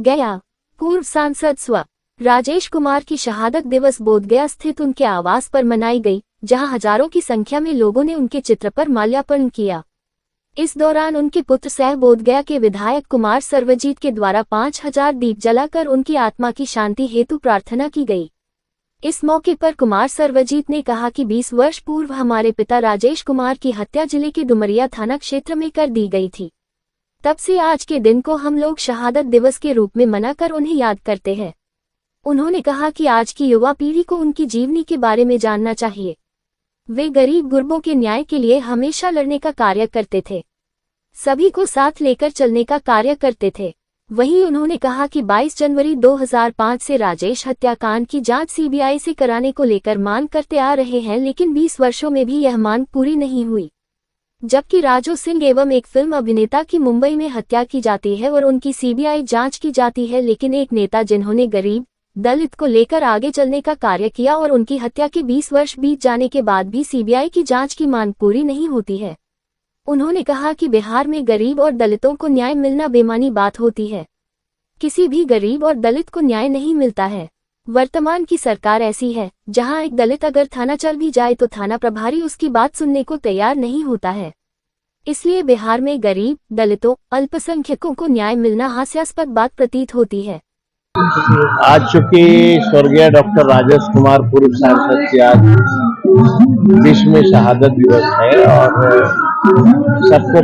गया। पूर्व सांसद स्व राजेश कुमार की शहादत दिवस बोधगया स्थित उनके आवास पर मनाई गई, जहां हजारों की संख्या में लोगों ने उनके चित्र पर माल्यार्पण किया। इस दौरान उनके पुत्र सह बोधगया के विधायक कुमार सर्वजीत के द्वारा 5000 दीप जलाकर उनकी आत्मा की शांति हेतु प्रार्थना की गई। इस मौके पर कुमार सर्वजीत ने कहा कि 20 वर्ष पूर्व हमारे पिता राजेश कुमार की हत्या जिले के डुमरिया थाना क्षेत्र में कर दी गई थी। तब से आज के दिन को हम लोग शहादत दिवस के रूप में मनाकर उन्हें याद करते हैं। उन्होंने कहा कि आज की युवा पीढ़ी को उनकी जीवनी के बारे में जानना चाहिए। वे गरीब गुरबों के न्याय के लिए हमेशा लड़ने का कार्य करते थे, सभी को साथ लेकर चलने का कार्य करते थे। वहीं उन्होंने कहा कि 22 जनवरी 2005 से राजेश हत्याकांड की जांच सीबीआई से कराने को लेकर मांग करते आ रहे हैं, लेकिन 20 वर्षों में भी यह मांग पूरी नहीं हुई। जबकि राजू सिंह एवं एक फिल्म अभिनेता की मुंबई में हत्या की जाती है और उनकी सीबीआई जांच की जाती है, लेकिन एक नेता जिन्होंने गरीब दलित को लेकर आगे चलने का कार्य किया और उनकी हत्या के 20 वर्ष बीत जाने के बाद भी सीबीआई की जांच की मांग पूरी नहीं होती है। उन्होंने कहा कि बिहार में गरीब और दलितों को न्याय मिलना बेमानी बात होती है। किसी भी गरीब और दलित को न्याय नहीं मिलता है। वर्तमान की सरकार ऐसी है जहां एक दलित अगर थाना चल भी जाए तो थाना प्रभारी उसकी बात सुनने को तैयार नहीं होता है। इसलिए बिहार में गरीब, दलितों, अल्पसंख्यकों को न्याय मिलना हास्यास्पद बात प्रतीत होती है। आज चूंकि स्वर्गीय डॉक्टर राजेश कुमार पूर्व सांसद की आज विश्व में शहादत दिवस है और सबको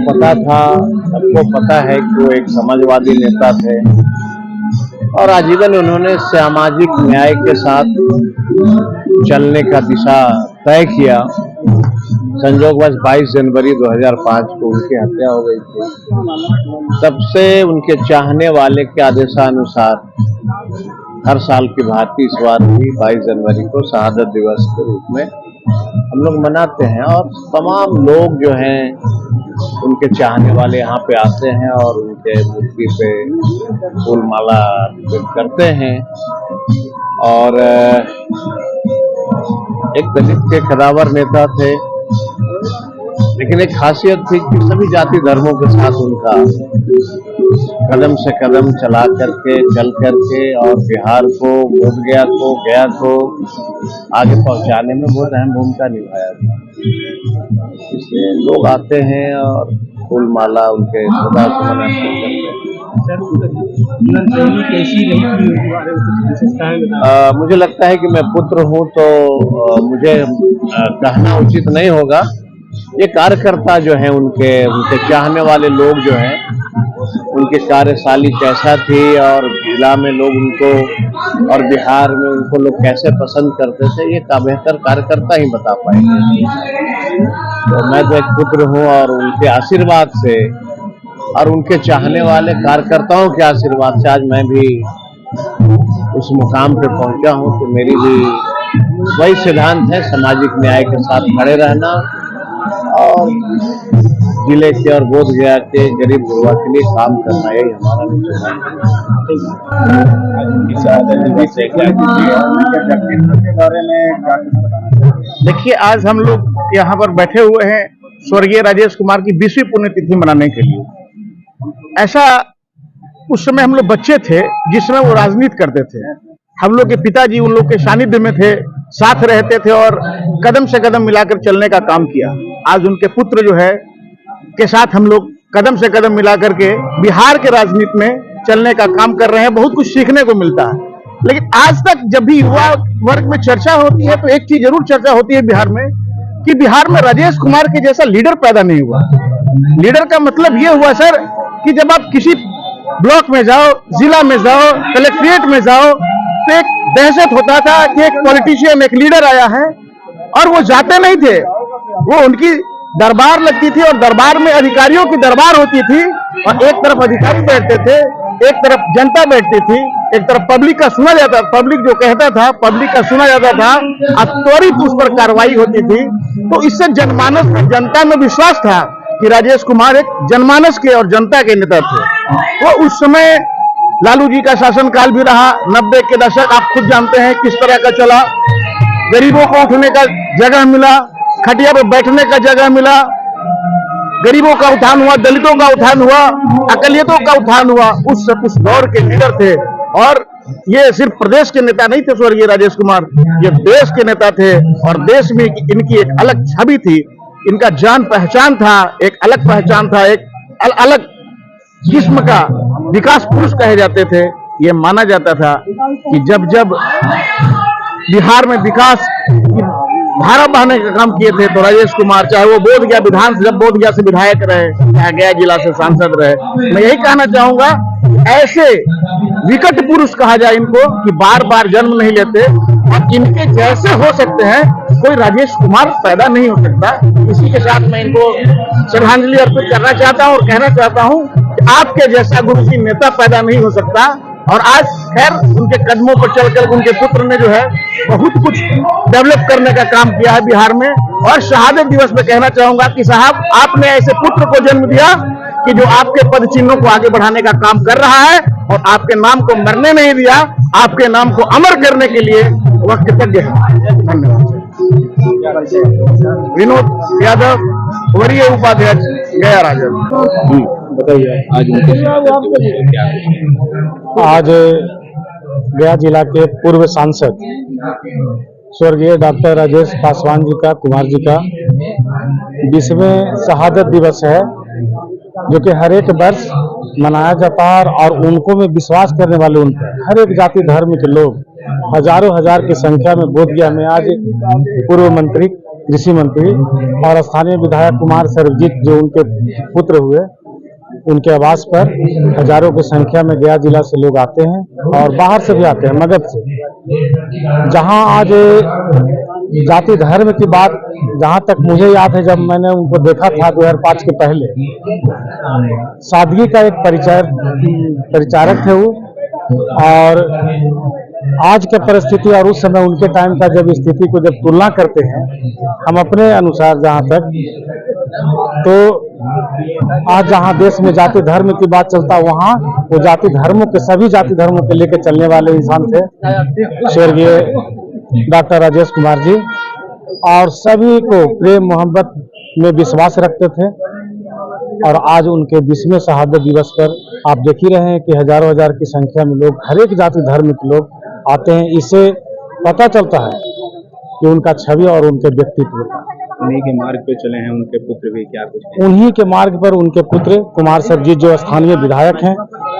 पता है कि वो एक समाजवादी नेता थे और आजीवन उन्होंने सामाजिक न्याय के साथ चलने का दिशा तय किया। संयोगवश 22 जनवरी 2005 को उनकी हत्या हो गई थी। तब से उनके चाहने वाले के आदेशानुसार हर साल की भांति इस बार भी 22 जनवरी को शहादत दिवस के रूप में हम लोग मनाते हैं और तमाम लोग जो हैं उनके चाहने वाले यहाँ पे आते हैं और उनके मूर्ति पे फूल माला अर्पित करते हैं। और एक दलित के कदावर नेता थे, लेकिन एक खासियत थी कि सभी जाति धर्मों के साथ उनका कदम से कदम चल करके और बिहार को, बोधगया को, गया को आगे पहुंचाने में बहुत अहम भूमिका निभाया था। इसलिए लोग आते हैं और फूल माला उनके सदा सुमन अर्पित करते हैं। मुझे लगता है कि मैं पुत्र हूं तो मुझे कहना उचित नहीं होगा। ये कार्यकर्ता जो है उनके चाहने वाले लोग जो हैं उनकी कार्यशैली कैसा थी और जिला में लोग उनको और बिहार में उनको लोग कैसे पसंद करते थे, ये का बेहतर कार्यकर्ता ही बता पाएंगे। तो मैं तो एक पुत्र हूं और उनके आशीर्वाद से और उनके चाहने वाले कार्यकर्ताओं के आशीर्वाद से आज मैं भी उस मुकाम पे पहुंचा हूं। तो मेरी भी वही सिद्धांत है, सामाजिक न्याय के साथ खड़े रहना और जिले के और बोधगया के गरीब गुरबा के लिए काम करना, यही हमारा देखिए, आज हम लोग यहाँ पर बैठे हुए हैं स्वर्गीय राजेश कुमार की 20वीं पुण्यतिथि मनाने के लिए। ऐसा उस समय हम लोग बच्चे थे जिसमें वो राजनीति करते थे। हम लोग के पिताजी उन लोग के सानिध्य में थे, साथ रहते थे और कदम से कदम मिलाकर चलने का काम किया। आज उनके पुत्र जो है के साथ हम लोग कदम से कदम मिलाकर के बिहार के राजनीति में चलने का काम कर रहे हैं। बहुत कुछ सीखने को मिलता है। लेकिन आज तक जब भी युवा वर्ग में चर्चा होती है तो एक चीज जरूर चर्चा होती है बिहार में कि बिहार में राजेश कुमार के जैसा लीडर पैदा नहीं हुआ। लीडर का मतलब ये हुआ सर कि जब आप किसी ब्लॉक में जाओ, जिला में जाओ, कलेक्ट्रेट में जाओ तो एक दहशत होता था कि एक पॉलिटिशियन, एक लीडर आया है और वो जाते नहीं थे। वो उनकी दरबार लगती थी और दरबार में अधिकारियों की दरबार होती थी और एक तरफ अधिकारी बैठते थे, एक तरफ जनता बैठती थी, एक तरफ पब्लिक का सुना जाता, पब्लिक जो कहता था पब्लिक का सुना जाता था और त्वरित उस पर कार्रवाई होती थी। तो इससे जनमानस में, जनता में विश्वास था कि राजेश कुमार एक जनमानस के और जनता के नेता थे। वो उस समय लालू जी का शासनकाल भी रहा। 90 के दशक आप खुद जानते हैं किस तरह का चला। गरीबों को उठने का जगह मिला, खटिया पर बैठने का जगह मिला, गरीबों का उत्थान हुआ, दलितों का उत्थान हुआ, अकलियतों का उत्थान हुआ, उस दौर के लीडर थे। और ये सिर्फ प्रदेश के नेता नहीं थे स्वर्गीय राजेश कुमार, ये देश के नेता थे और देश में इनकी एक अलग छवि थी, इनका जान पहचान था, एक अलग पहचान था, एक अलग किस्म का विकास पुरुष कहे जाते थे। ये माना जाता था कि जब जब बिहार में विकास की धारा बहाने का काम किए थे तो राजेश कुमार, चाहे वो बोधगया से विधायक रहे, चाहे गया जिला से सांसद रहे, मैं यही कहना चाहूंगा ऐसे विकट पुरुष कहा जाए इनको कि बार बार जन्म नहीं लेते और इनके जैसे हो सकते हैं, कोई राजेश कुमार पैदा नहीं हो सकता। इसी के साथ मैं इनको श्रद्धांजलि अर्पित करना चाहता हूं और कहना चाहता हूं कि आपके जैसा गुरुजी नेता पैदा नहीं हो सकता। और आज खैर उनके कदमों पर चलकर उनके पुत्र ने जो है बहुत कुछ डेवलप करने का काम किया है बिहार में। और शहादत दिवस में कहना चाहूंगा कि साहब, आपने ऐसे पुत्र को जन्म दिया कि जो आपके पद चिन्हों को आगे बढ़ाने का काम कर रहा है और आपके नाम को मरने नहीं दिया, आपके नाम को अमर करने के लिए वह कृतज्ञ है। धन्यवाद। विनोद यादव, वरीय उपाध्यक्ष, गया राजद। बताइए आज गया जिला के पूर्व सांसद स्वर्गीय डॉक्टर राजेश पासवान जी का, कुमार जी का 20वें शहादत दिवस है, जो कि हर एक वर्ष मनाया जाता है। और उनको में विश्वास करने वाले, उन पर हर एक जाति धर्म के लोग हजारों हजार की संख्या में बोधगया में आज पूर्व मंत्री, कृषि मंत्री और स्थानीय विधायक कुमार सर्वजीत जो उनके पुत्र हुए, उनके आवास पर हजारों की संख्या में गया जिला से लोग आते हैं और बाहर से भी आते हैं, मगध से। जहां आज जाति धर्म की बात, जहां तक मुझे याद है, जब मैंने उनको देखा था 2005 के पहले, सादगी का एक परिचारक थे वो। और आज के परिस्थिति और उस समय उनके टाइम का जब स्थिति को जब तुलना करते हैं हम अपने अनुसार, जहां तक तो आज जहां देश में जाति धर्म की बात चलता, वहां वो जाति धर्मों के, सभी जाति धर्मों के लेकर चलने वाले इंसान थे स्वर्गीय डॉक्टर राजेश कुमार जी। और सभी को प्रेम मोहब्बत में विश्वास रखते थे। और आज उनके 20वें शहादत दिवस पर आप देख ही रहे हैं कि हजारों हजार की संख्या में लोग, हर एक जाति धर्म के लोग आते हैं। इससे पता चलता है कि उनका छवि और उनके व्यक्तित्व का। उन्हीं के मार्ग पे चले हैं उनके पुत्र भी, क्या कुछ है? उन्हीं के मार्ग पर उनके पुत्र कुमार सरजीत जो स्थानीय विधायक हैं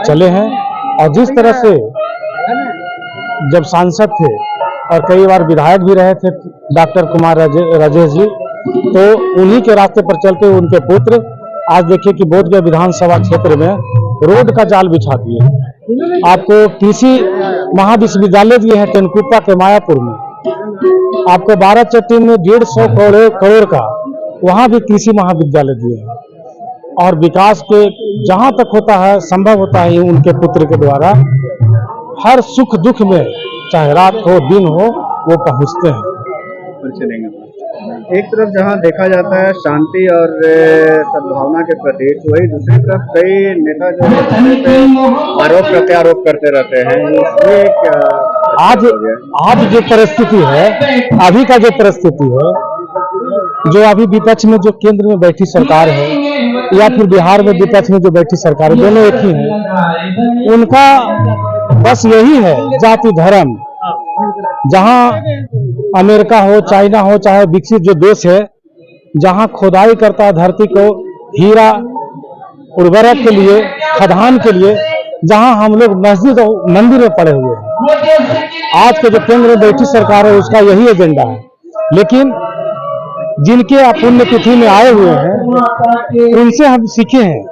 चले हैं। और जिस तरह से जब सांसद थे और कई बार विधायक भी रहे थे डॉक्टर कुमार राजेश जी, तो उन्हीं के रास्ते पर चलते उनके पुत्र आज देखिए कि बोधगया विधानसभा क्षेत्र में रोड का जाल बिछा दिए। आपको कृषि महाविश्वविद्यालय दिए हैं तेनकुप्पा के मायापुर में, आपको 12 में 150 करोड़ का वहां भी कृषि महाविद्यालय दिए हैं। और विकास के जहां तक होता है, संभव होता है, उनके पुत्र के द्वारा हर सुख दुख में, चाहे रात हो दिन हो, वो पहुंचते हैं। एक तरफ जहां देखा जाता है शांति और सद्भावना के प्रतीक, वही दूसरी तरफ कई नेता जो आरोप करते रहते हैं। ये क्या आज जो परिस्थिति है, अभी का जो परिस्थिति है, जो अभी विपक्ष में जो केंद्र में बैठी सरकार है या फिर बिहार में विपक्ष में जो बैठी सरकार है, दोनों एक ही है। उनका बस यही है, जाति धर्म। जहां अमेरिका हो, चाइना हो, चाहे विकसित जो देश है, जहां खुदाई करता है धरती को हीरा उर्वरक के लिए, खदान के लिए, जहां हम लोग मस्जिद और मंदिर में पड़े हुए हैं। आज के जो केंद्र में बैठी सरकार है उसका यही एजेंडा है। लेकिन जिनके पुण्य तिथि में आए हुए हैं उनसे हम सीखे हैं।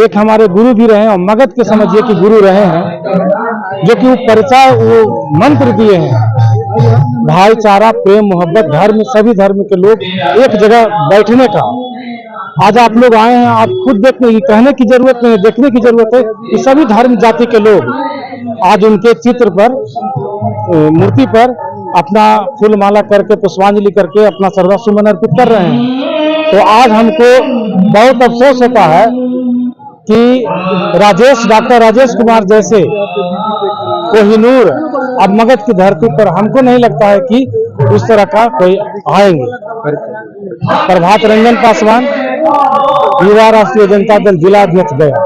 एक हमारे गुरु भी रहे और मगध के समझिए कि गुरु रहे हैं, जो कि वो परिचय, वो मंत्र दिए हैं भाईचारा, प्रेम, मोहब्बत, धर्म, सभी धर्म के लोग एक जगह बैठने का। आज आप लोग आए हैं, आप खुद देखने की, कहने की जरूरत नहीं, देखने की जरूरत है कि सभी धर्म जाति के लोग आज उनके चित्र पर, मूर्ति पर अपना फूल माला करके, पुष्पांजलि करके अपना श्रद्धा सुमन अर्पित कर रहे हैं। तो आज हमको बहुत अफसोस होता है कि डॉक्टर राजेश कुमार जैसे कोहिनूर अब मगध की धरती पर हमको नहीं लगता है कि उस तरह का कोई आएंगे। प्रभात रंजन पासवान, युवा राष्ट्रीय जनता दल जिला अध्यक्ष गया।